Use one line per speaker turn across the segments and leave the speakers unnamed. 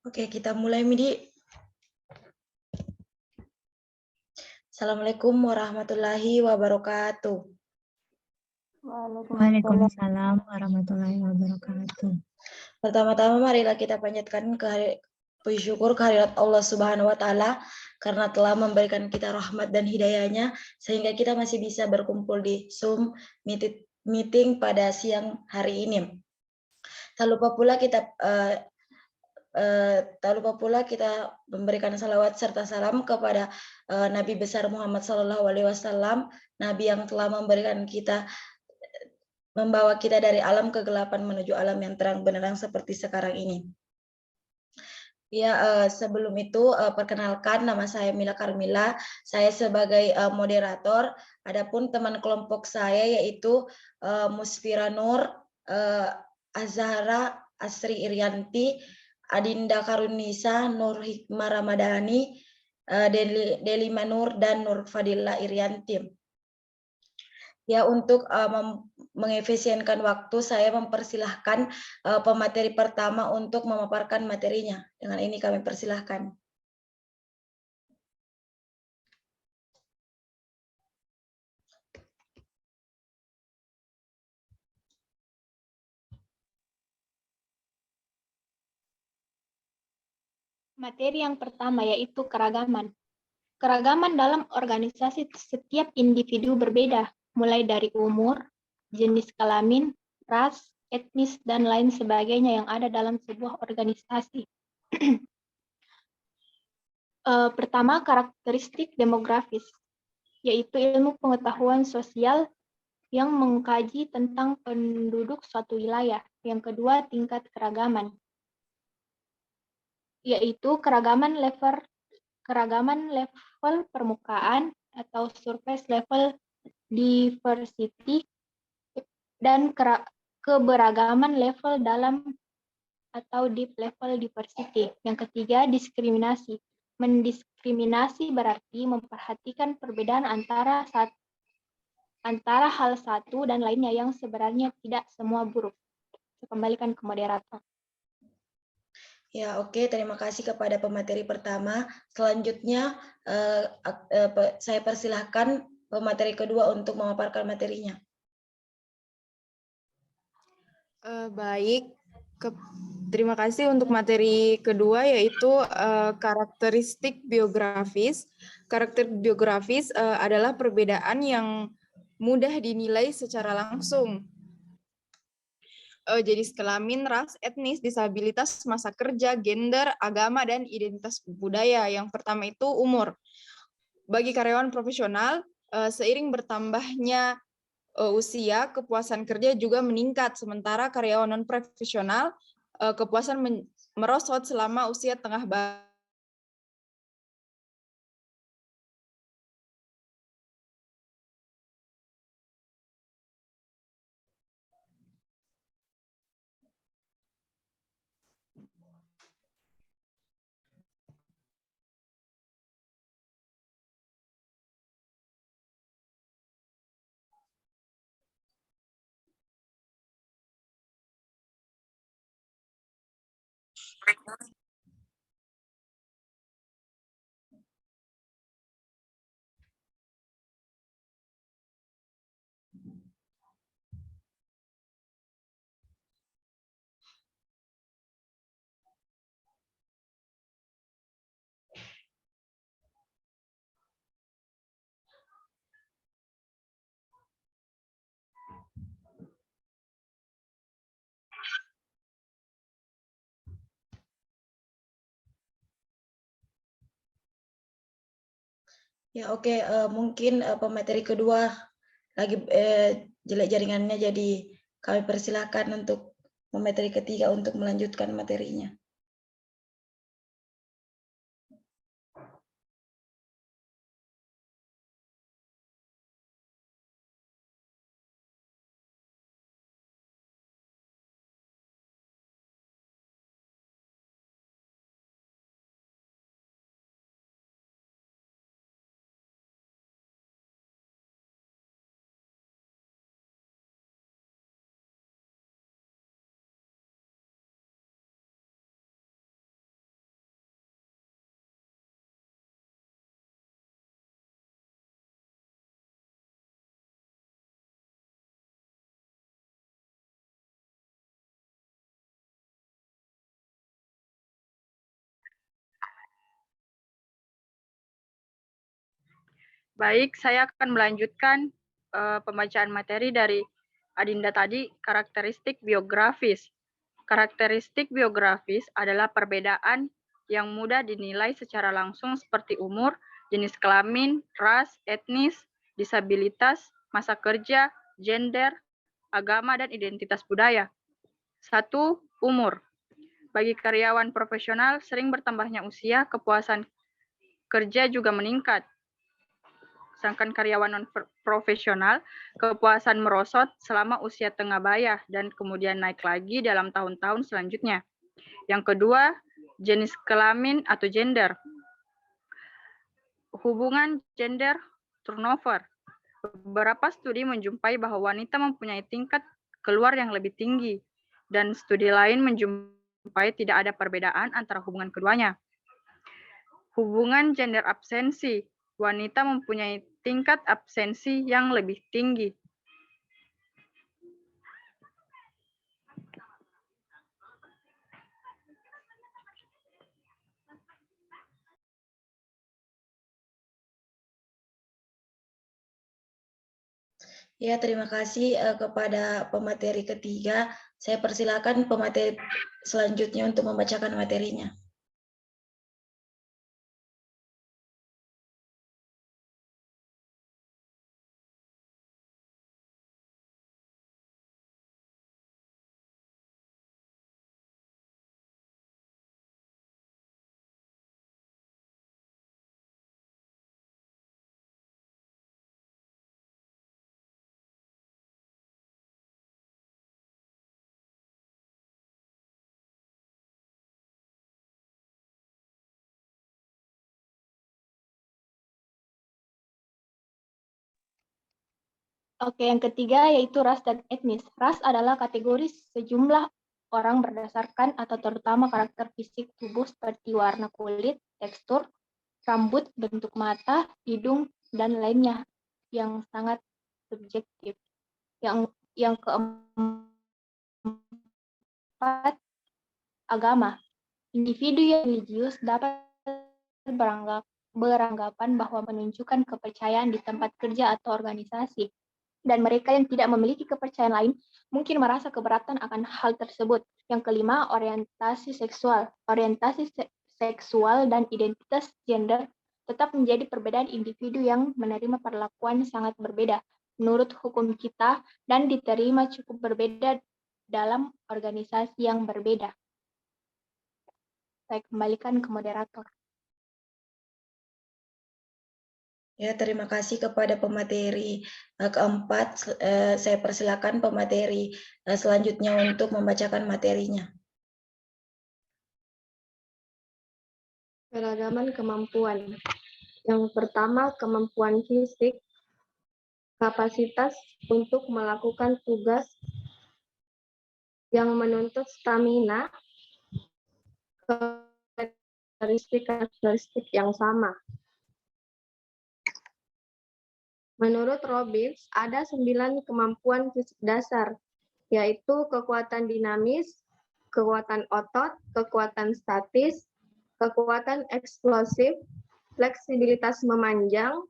Oke, kita mulai, Midi. Assalamualaikum warahmatullahi wabarakatuh.
Waalaikumsalam warahmatullahi wabarakatuh.
Pertama-tama marilah kita panjatkan puji syukur kehadirat Allah Subhanahu wa taala karena telah memberikan kita rahmat dan hidayahnya sehingga kita masih bisa berkumpul di Zoom meeting pada siang hari ini. Tak lupa pula kita memberikan salawat serta salam kepada Nabi besar Muhammad SAW, Nabi yang telah membawa kita dari alam kegelapan menuju alam yang terang benderang seperti sekarang ini. Ya, sebelum itu perkenalkan, nama saya Mila Karmila, saya sebagai moderator. Adapun teman kelompok saya yaitu Musfira Nur, Azhara Asri Irianti, Adinda Karunisa, Nur Hikmah Ramadhani, Deli Manur, dan Nur Fadila Irianti. Ya, untuk mengefisienkan waktu, saya mempersilahkan pemateri pertama untuk memaparkan materinya. Dengan ini kami persilahkan.
Materi yang pertama yaitu keragaman. Keragaman dalam organisasi setiap individu berbeda, mulai dari umur, jenis kelamin, ras, etnis, dan lain sebagainya yang ada dalam sebuah organisasi. Pertama, karakteristik demografis, yaitu ilmu pengetahuan sosial yang mengkaji tentang penduduk suatu wilayah. Yang kedua, tingkat keragaman, yaitu keragaman level permukaan atau surface level diversity dan keberagaman level dalam atau deep level diversity. Yang ketiga, diskriminasi. Mendiskriminasi berarti memperhatikan perbedaan antara hal satu dan lainnya yang sebenarnya tidak semua buruk. Saya kembalikan ke moderator.
Ya, oke. Terima kasih kepada pemateri pertama. Selanjutnya, saya persilahkan pemateri kedua untuk memaparkan materinya.
Baik, terima kasih untuk materi kedua yaitu karakteristik biografis. Karakter biografis adalah perbedaan yang mudah dinilai secara langsung. Jenis kelamin, ras, etnis, disabilitas, masa kerja, gender, agama, dan identitas budaya. Yang pertama itu umur. Bagi karyawan profesional, seiring bertambahnya usia, kepuasan kerja juga meningkat. Sementara karyawan non-profesional, kepuasan merosot selama usia tengah
Ya, oke. Mungkin pemateri kedua lagi jelek jaringannya, jadi kami persilahkan untuk pemateri ketiga untuk melanjutkan materinya.
Baik, saya akan melanjutkan pembacaan materi dari Adinda tadi, karakteristik biografis. Karakteristik biografis adalah perbedaan yang mudah dinilai secara langsung seperti umur, jenis kelamin, ras, etnis, disabilitas, masa kerja, gender, agama, dan identitas budaya. 1. Umur. Bagi karyawan profesional, sering bertambahnya usia, kepuasan kerja juga meningkat. Sedangkan karyawan non-profesional, kepuasan merosot selama usia tengah baya dan kemudian naik lagi dalam tahun-tahun selanjutnya. Yang kedua, jenis kelamin atau gender. Hubungan gender turnover. Beberapa studi menjumpai bahwa wanita mempunyai tingkat keluar yang lebih tinggi, dan studi lain menjumpai tidak ada perbedaan antara hubungan keduanya. Hubungan gender absensi. Wanita mempunyai tingkat absensi yang lebih tinggi.
Ya, terima kasih kepada pemateri ketiga. Saya persilakan pemateri selanjutnya untuk membacakan materinya.
Oke, yang ketiga yaitu ras dan etnis. Ras adalah kategori sejumlah orang berdasarkan atau terutama karakter fisik tubuh seperti warna kulit, tekstur, rambut, bentuk mata, hidung, dan lainnya yang sangat subjektif. Yang keempat, agama. Individu yang religius dapat beranggapan bahwa menunjukkan kepercayaan di tempat kerja atau organisasi. Dan mereka yang tidak memiliki kepercayaan lain mungkin merasa keberatan akan hal tersebut. Yang kelima, orientasi seksual. Orientasi seksual dan identitas gender tetap menjadi perbedaan individu yang menerima perlakuan sangat berbeda menurut hukum kita dan diterima cukup berbeda dalam organisasi yang berbeda. Saya kembalikan ke moderator.
Ya, terima kasih kepada pemateri keempat. Saya persilakan pemateri selanjutnya untuk membacakan materinya.
Keragaman kemampuan. Yang pertama, kemampuan fisik, kapasitas untuk melakukan tugas yang menuntut stamina, karakteristik yang sama. Menurut Robbins, ada 9 kemampuan fisik dasar, yaitu kekuatan dinamis, kekuatan otot, kekuatan statis, kekuatan eksplosif, fleksibilitas memanjang,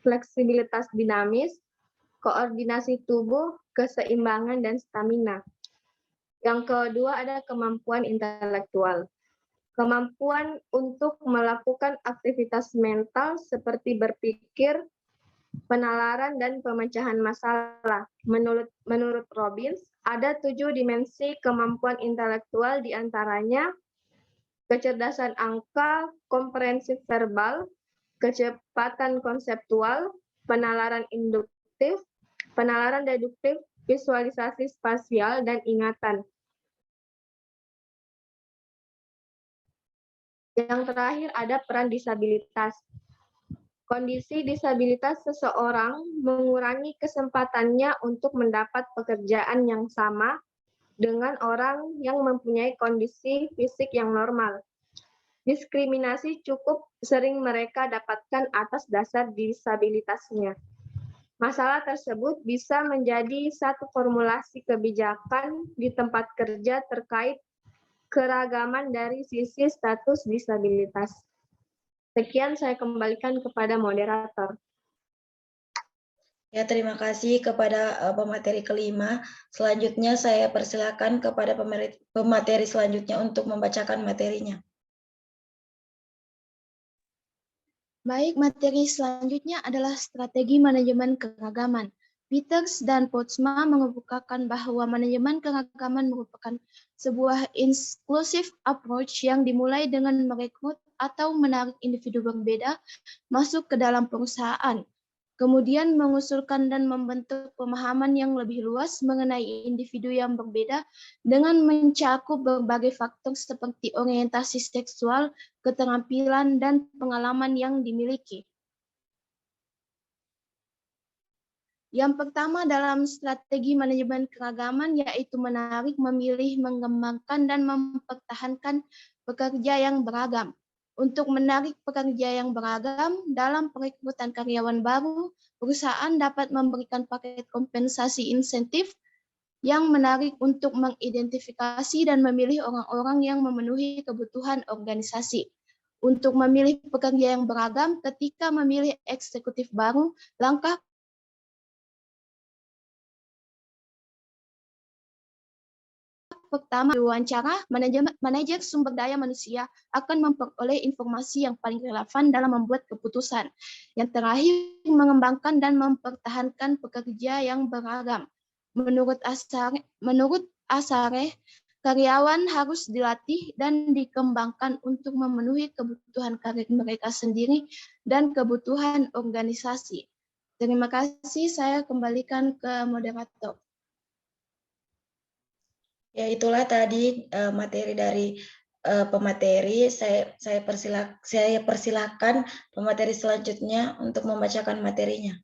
fleksibilitas dinamis, koordinasi tubuh, keseimbangan, dan stamina. Yang kedua ada kemampuan intelektual. Kemampuan untuk melakukan aktivitas mental seperti berpikir, penalaran, dan pemecahan masalah. Menurut Robbins, ada 7 dimensi kemampuan intelektual, diantaranya kecerdasan angka, komprehensif verbal, kecepatan konseptual, penalaran induktif, penalaran deduktif, visualisasi spasial, dan ingatan. Yang terakhir ada peran disabilitas. Kondisi disabilitas seseorang mengurangi kesempatannya untuk mendapat pekerjaan yang sama dengan orang yang mempunyai kondisi fisik yang normal. Diskriminasi cukup sering mereka dapatkan atas dasar disabilitasnya. Masalah tersebut bisa menjadi satu formulasi kebijakan di tempat kerja terkait keragaman dari sisi status disabilitas. Sekian saya kembalikan kepada moderator.
Ya, terima kasih kepada pemateri kelima. Selanjutnya saya persilakan kepada pemateri selanjutnya untuk membacakan materinya.
Baik, materi selanjutnya adalah strategi manajemen keragaman. Peters dan Potsma mengemukakan bahwa manajemen keragaman merupakan sebuah inclusive approach yang dimulai dengan merekrut atau menarik individu berbeda masuk ke dalam perusahaan, kemudian mengusulkan dan membentuk pemahaman yang lebih luas mengenai individu yang berbeda dengan mencakup berbagai faktor seperti orientasi seksual, keterampilan, dan pengalaman yang dimiliki. Yang pertama dalam strategi manajemen keragaman yaitu menarik, memilih, mengembangkan, dan mempertahankan pekerja yang beragam. Untuk menarik pekerja yang beragam dalam perekrutan karyawan baru, perusahaan dapat memberikan paket kompensasi insentif yang menarik untuk mengidentifikasi dan memilih orang-orang yang memenuhi kebutuhan organisasi. Untuk memilih pekerja yang beragam, ketika memilih eksekutif baru, langkah pertama, wawancara, manajer sumber daya manusia akan memperoleh informasi yang paling relevan dalam membuat keputusan. Yang terakhir, mengembangkan dan mempertahankan pekerja yang beragam. Menurut Asare, karyawan harus dilatih dan dikembangkan untuk memenuhi kebutuhan karir mereka sendiri dan kebutuhan organisasi. Terima kasih, saya kembalikan ke moderator.
Ya, itulah tadi materi dari pemateri. Saya persilahkan pemateri selanjutnya untuk membacakan materinya.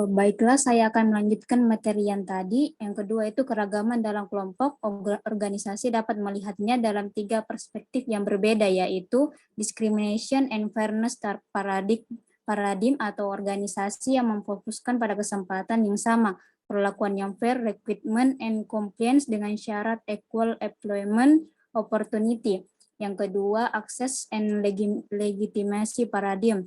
Baiklah, saya akan melanjutkan materi yang tadi. Yang kedua itu keragaman dalam kelompok organisasi dapat melihatnya dalam 3 perspektif yang berbeda, yaitu discrimination and fairness paradigm atau organisasi yang memfokuskan pada kesempatan yang sama, perlakuan yang fair, recruitment and compliance dengan syarat equal employment opportunity. Yang kedua, access and legitimacy paradigm,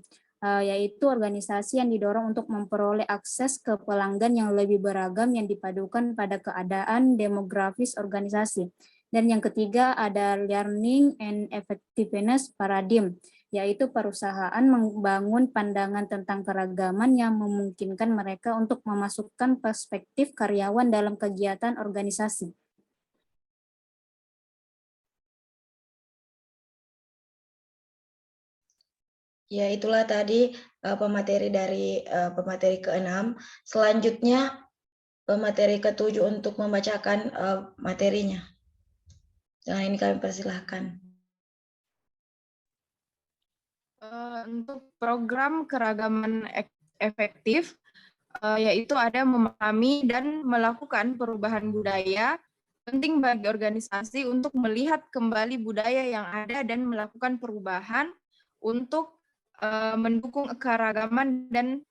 yaitu organisasi yang didorong untuk memperoleh akses ke pelanggan yang lebih beragam yang dipadukan pada keadaan demografis organisasi. Dan yang ketiga ada learning and effectiveness paradigm, yaitu perusahaan membangun pandangan tentang keragaman yang memungkinkan mereka untuk memasukkan perspektif karyawan dalam kegiatan organisasi.
Ya, itulah tadi pemateri dari pemateri ke-6. Selanjutnya pemateri ke-7 untuk membacakan materinya. Dengan ini kami persilahkan.
Untuk program keragaman efektif, yaitu ada memahami dan melakukan perubahan budaya, penting bagi organisasi untuk melihat kembali budaya yang ada dan melakukan perubahan untuk mendukung keragaman dan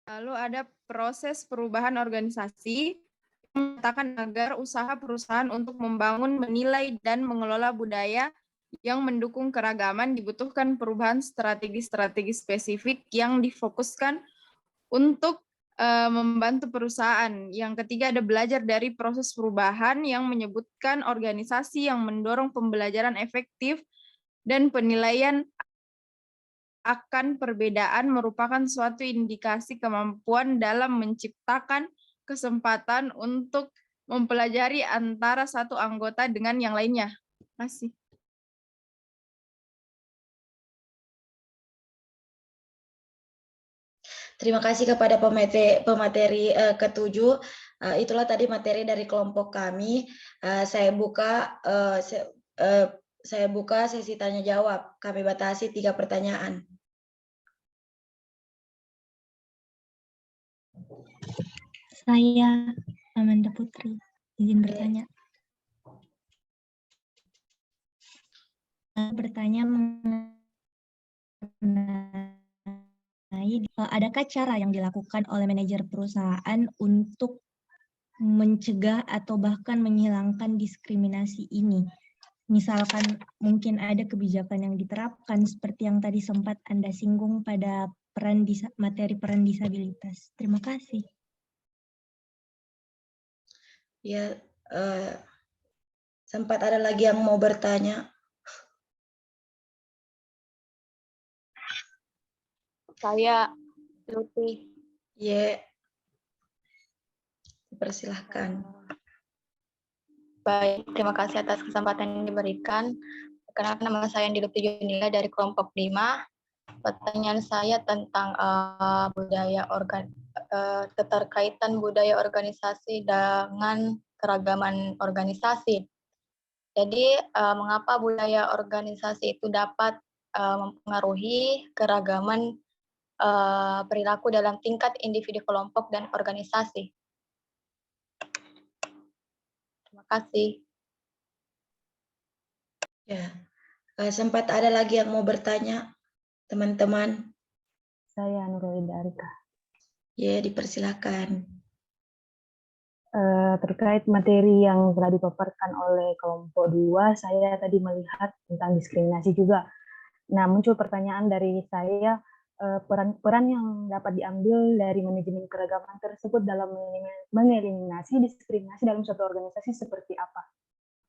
lalu ada proses perubahan organisasi yang menyatakan agar usaha perusahaan untuk membangun, menilai, dan mengelola budaya yang mendukung keragaman dibutuhkan perubahan strategi-strategi spesifik yang difokuskan untuk membantu perusahaan. Yang ketiga ada belajar dari proses perubahan yang menyebutkan organisasi yang mendorong pembelajaran efektif dan penilaian akan perbedaan merupakan suatu indikasi kemampuan dalam menciptakan kesempatan untuk mempelajari antara satu anggota dengan yang lainnya. Terima kasih.
Terima kasih kepada pemateri ke-7. Itulah tadi materi dari kelompok kami. Saya buka sesi tanya jawab. Kami batasi 3 pertanyaan.
Saya Amanda Putri, izin bertanya. bertanya mengenai adakah cara yang dilakukan oleh manajer perusahaan untuk mencegah atau bahkan menghilangkan diskriminasi ini? Misalkan mungkin ada kebijakan yang diterapkan seperti yang tadi sempat Anda singgung pada materi peran disabilitas. Terima kasih.
Ya, sempat ada lagi yang mau bertanya.
Saya Lutfi.
Ya, dipersilahkan.
Baik, terima kasih atas kesempatan yang diberikan. Perkenalkan, nama saya Andi Lutfi Junila dari kelompok 5. Pertanyaan saya tentang keterkaitan budaya organisasi dengan keragaman organisasi. Jadi, mengapa budaya organisasi itu dapat mempengaruhi keragaman perilaku dalam tingkat individu, kelompok, dan organisasi? Terima kasih.
Ya, sempat ada lagi yang mau bertanya, teman-teman.
Saya Nurulida Arika.
Ya, dipersilahkan.
Terkait materi yang telah dipaparkan oleh kelompok 2, saya tadi melihat tentang diskriminasi juga. Nah, muncul pertanyaan dari saya, peran yang dapat diambil dari manajemen keragaman tersebut dalam mengeliminasi diskriminasi dalam suatu organisasi seperti apa?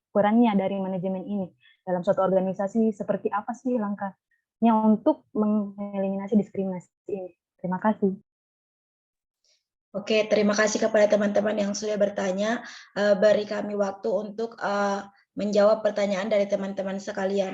Perannya dari manajemen ini dalam suatu organisasi seperti apa sih langkahnya untuk mengeliminasi diskriminasi ini? Terima kasih.
Oke, terima kasih kepada teman-teman yang sudah bertanya. Beri kami waktu untuk menjawab pertanyaan dari teman-teman sekalian.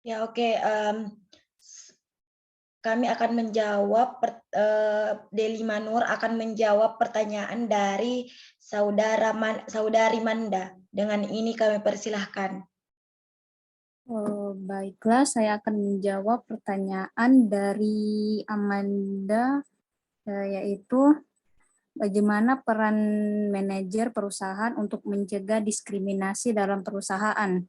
Ya, oke. Kami akan menjawab, Deli Manur akan menjawab pertanyaan dari Saudari Manda. Dengan ini kami persilahkan.
Baiklah, saya akan menjawab pertanyaan dari Amanda, yaitu bagaimana peran manajer perusahaan untuk mencegah diskriminasi dalam perusahaan.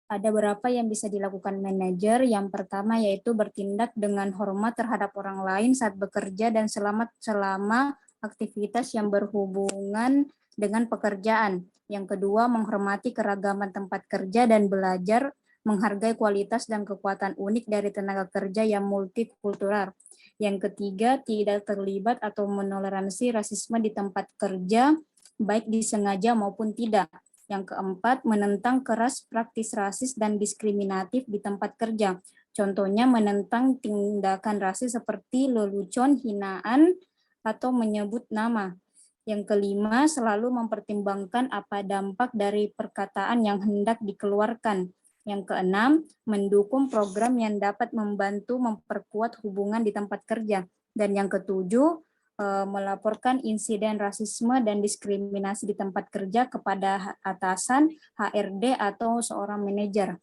Ada beberapa yang bisa dilakukan manajer. Yang pertama yaitu bertindak dengan hormat terhadap orang lain saat bekerja dan selama aktivitas yang berhubungan dengan pekerjaan. Yang kedua, menghormati keragaman tempat kerja dan belajar menghargai kualitas dan kekuatan unik dari tenaga kerja yang multikultural. Yang ketiga, tidak terlibat atau menoleransi rasisme di tempat kerja, baik disengaja maupun tidak. Yang keempat, menentang keras praktis rasis dan diskriminatif di tempat kerja. Contohnya menentang tindakan rasis seperti lelucon, hinaan, atau menyebut nama. Yang kelima, selalu mempertimbangkan apa dampak dari perkataan yang hendak dikeluarkan. Yang keenam, mendukung program yang dapat membantu memperkuat hubungan di tempat kerja. Dan yang ketujuh, melaporkan insiden rasisme dan diskriminasi di tempat kerja kepada atasan, HRD, atau seorang manajer.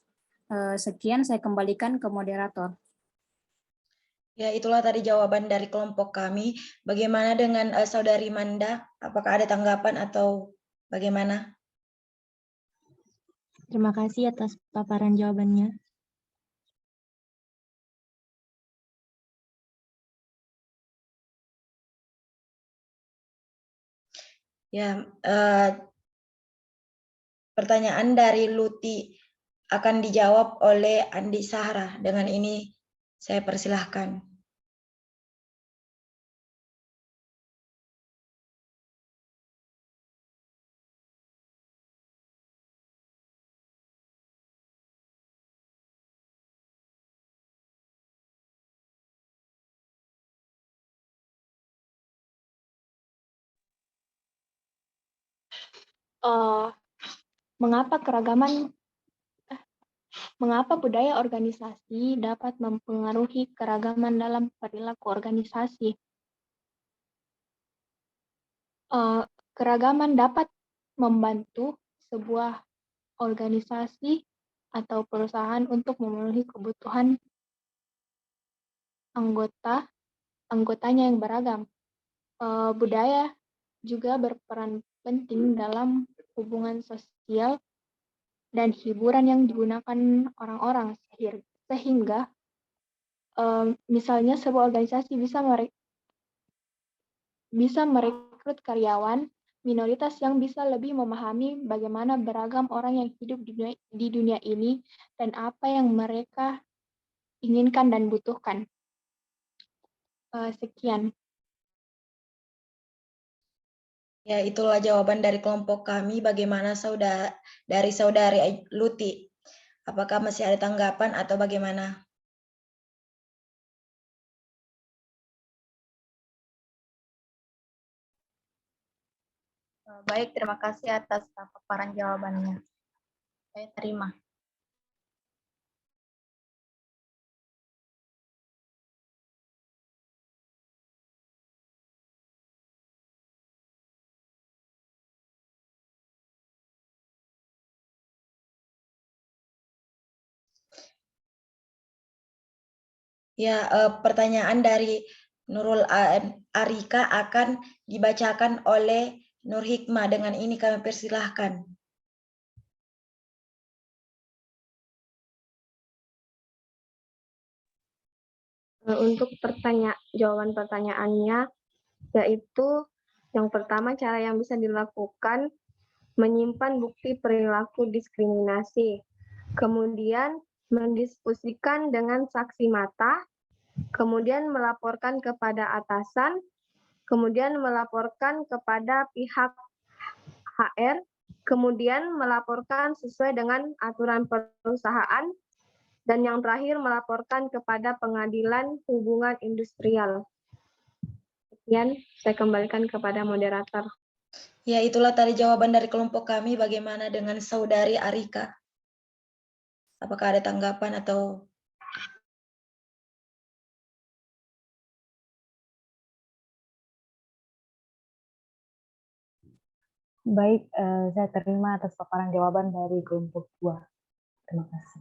Sekian, saya kembalikan ke moderator.
Ya, itulah tadi jawaban dari kelompok kami. Bagaimana dengan Saudari Manda? Apakah ada tanggapan atau bagaimana?
Terima kasih atas paparan jawabannya.
Ya, pertanyaan dari Luti akan dijawab oleh Andi Sahra. Dengan ini saya persilahkan.
Mengapa budaya organisasi dapat mempengaruhi keragaman dalam perilaku organisasi? Keragaman dapat membantu sebuah organisasi atau perusahaan untuk memenuhi kebutuhan anggotanya yang beragam. Budaya juga berperan penting dalam hubungan sosial dan hiburan yang digunakan orang-orang, sehingga misalnya sebuah organisasi bisa merekrut karyawan minoritas yang bisa lebih memahami bagaimana beragam orang yang hidup di dunia ini dan apa yang mereka inginkan dan butuhkan. Sekian.
Ya, itulah jawaban dari kelompok kami. Bagaimana dari saudari Luti? Apakah masih ada tanggapan atau bagaimana?
Baik, terima kasih atas paparan jawabannya. Saya terima.
Ya, pertanyaan dari Nurul Arika akan dibacakan oleh Nur Hikmah. Dengan ini kami persilahkan.
Untuk jawaban pertanyaannya, yaitu yang pertama cara yang bisa dilakukan menyimpan bukti perilaku diskriminasi, kemudian mendiskusikan dengan saksi mata, kemudian melaporkan kepada atasan, kemudian melaporkan kepada pihak HR, kemudian melaporkan sesuai dengan aturan perusahaan, dan yang terakhir melaporkan kepada pengadilan hubungan industrial. Sekian, saya kembalikan kepada moderator.
Ya, itulah tadi jawaban dari kelompok kami. Bagaimana dengan saudari Arika? Apakah ada tanggapan atau?
Baik, saya terima atas paparan jawaban dari kelompok 2. Terima kasih.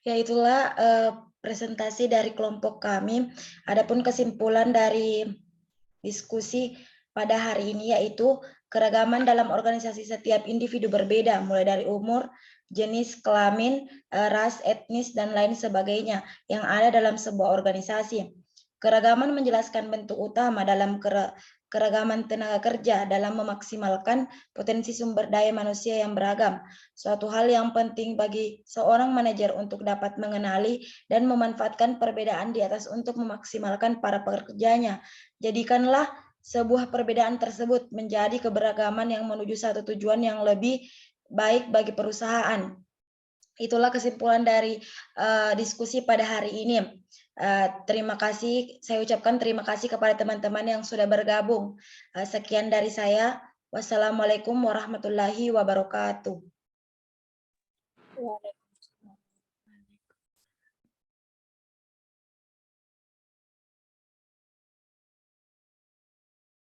Ya, itulah presentasi dari kelompok kami. Adapun kesimpulan dari diskusi pada hari ini yaitu keragaman dalam organisasi setiap individu berbeda, mulai dari umur, jenis kelamin, ras, etnis, dan lain sebagainya yang ada dalam sebuah organisasi. Keragaman menjelaskan bentuk utama dalam keragaman tenaga kerja dalam memaksimalkan potensi sumber daya manusia yang beragam. Suatu hal yang penting bagi seorang manajer untuk dapat mengenali dan memanfaatkan perbedaan di atas untuk memaksimalkan para pekerjanya. Jadikanlah sebuah perbedaan tersebut menjadi keberagaman yang menuju satu tujuan yang lebih baik bagi perusahaan. Itulah kesimpulan dari diskusi pada hari ini. Terima kasih, saya ucapkan terima kasih kepada teman-teman yang sudah bergabung. Sekian dari saya. Wassalamualaikum warahmatullahi wabarakatuh.